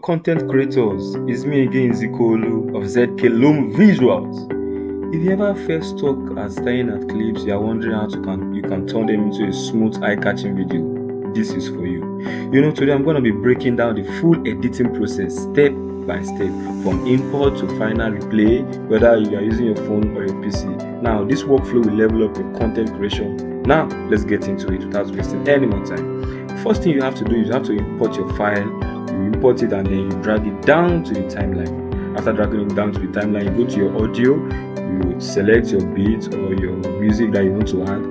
Content creators, it's me again, Zikolu of ZK Loom Visualz. If you ever felt stuck at staring at clips, you are wondering how you can turn them into a smooth, eye-catching video, this is for you. Today I'm going to be breaking down the full editing process step by step, from import to final replay, whether you are using your phone or your PC. Now, this workflow will level up your content creation. Now, let's get into it without wasting any more time. First thing you have to do is you have to import your file. You import it and then you drag it down to the timeline. After dragging it down to the timeline, you go to your audio, you select your beat or your music that you want to add.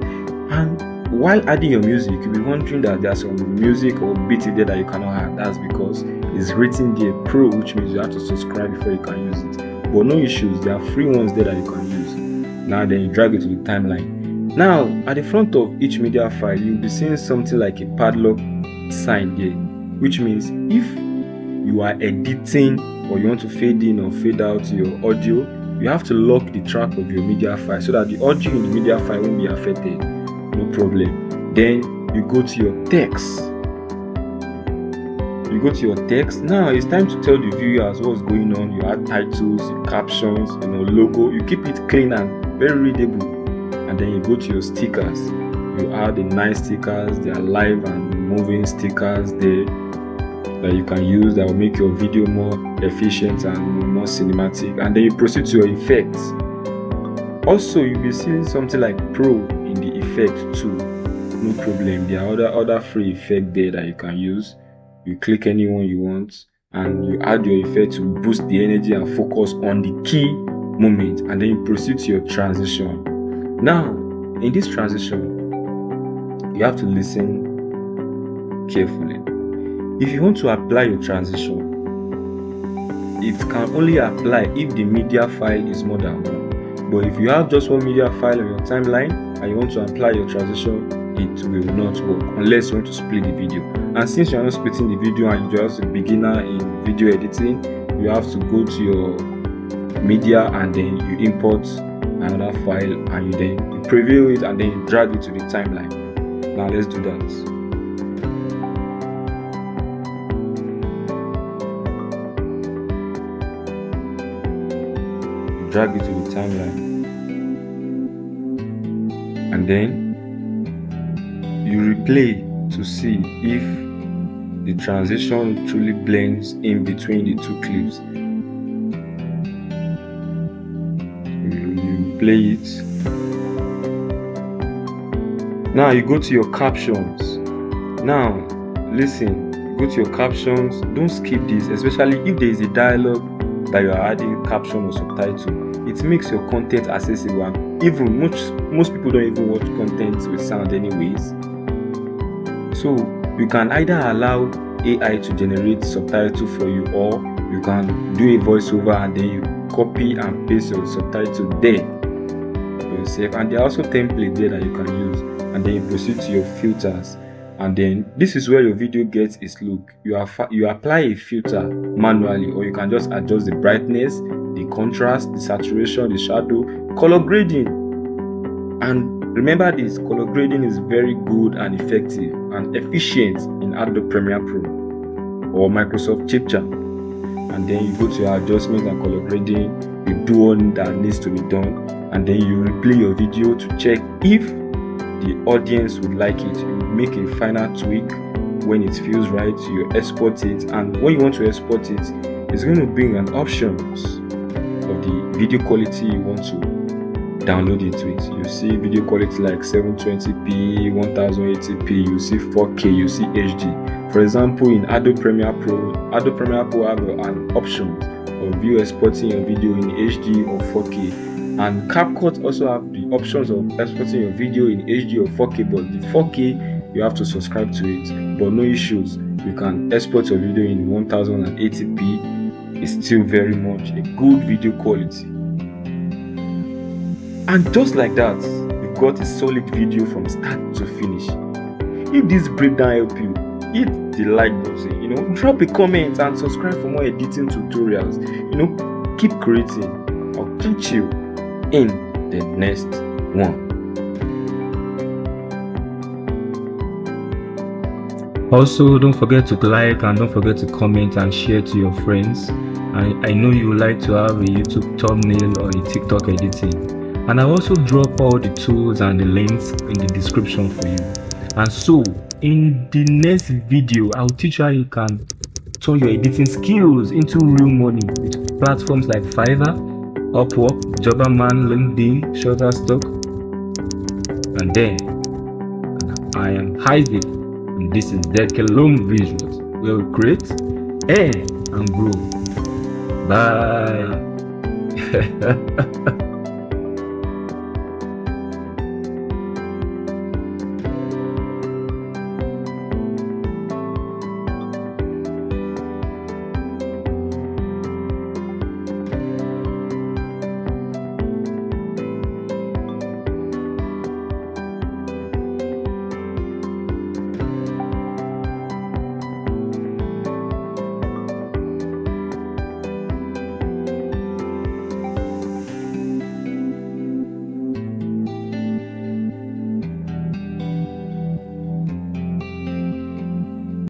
And while adding your music, you'll be wondering that there's some music or beat there that you cannot add. That's because it's written there Pro, which means you have to subscribe before you can use it. But no issues, there are free ones there that you can use. Now then you drag it to the timeline. Now at the front of each media file, you'll be seeing something like a padlock sign here, which means if you are editing or you want to fade in or fade out your audio, you have to lock the track of your media file so that the audio in the media file won't be affected. No problem. Then you go to your text. Now it's time to tell the viewers what's going on. You add titles, your captions, logo. You keep it clean and very readable. And then you go to your stickers. You add the nice stickers. They are live and moving stickers there that you can use that will make your video more efficient and more cinematic. And then you proceed to your effects. Also, you'll be seeing something like Pro in the effect too. No problem. There are other free effects there that you can use. You click any one you want and you add your effect to boost the energy and focus on the key moment. And then you proceed to your transition. Now, in this transition, you have to listen carefully. If you want to apply your transition, it can only apply if the media file is more than one. But if you have just one media file on your timeline and you want to apply your transition, it will not work unless you want to split the video. And since you are not splitting the video and you're just a beginner in video editing, you have to go to your media and then you import another file and you preview it and then you drag it to the timeline. Now let's do that. Drag it to the timeline and then you replay to see if the transition truly blends in between the two clips. You play it. Now you go to your captions. Now listen, go to your captions. Don't skip this, especially if there is a dialogue that you are adding caption or subtitle. It makes your content accessible, and even most people don't even watch content with sound anyways. So you can either allow AI to generate subtitle for you, or you can do a voiceover and then you copy and paste your subtitle there for yourself. And there are also templates there that you can use, and then you proceed to your filters. And then this is where your video gets its look. You apply a filter manually, or you can just adjust the brightness, the contrast, the saturation, the shadow, color grading. And remember this, color grading is very good and effective and efficient in Adobe Premiere Pro or Microsoft Clipchamp. And then you go to your adjustment and color grading, you do one that needs to be done, and then you replay your video to check if the audience would like it. You make a final tweak when it feels right. You export it, and when you want to export it, it's going to bring an options of the video quality you want to download into it. You see video quality like 720p, 1080p, you see 4K, you see HD. For example, in Adobe Premiere Pro have an option of you exporting your video in HD or 4K. And CapCut also have the options of exporting your video in HD or 4K, but the 4K you have to subscribe to it. But no issues, you can export your video in 1080p. It's still very much a good video quality. And just like that, you've got a solid video from start to finish. If this breakdown helped you, hit the like button, drop a comment and subscribe for more editing tutorials. Keep creating. I'll catch you in the next one. Also, don't forget to like and don't forget to comment and share to your friends. I know you would like to have a YouTube thumbnail or a TikTok editing. And I'll also drop all the tools and the links in the description for you. And so, in the next video, I'll teach you how you can turn your editing skills into real money with platforms like Fiverr, Upwork, Jobberman, LinkedIn, Shutterstock. And then, I am Isaac, and this is Loom Visualz, where we create, earn, and grow. Bye.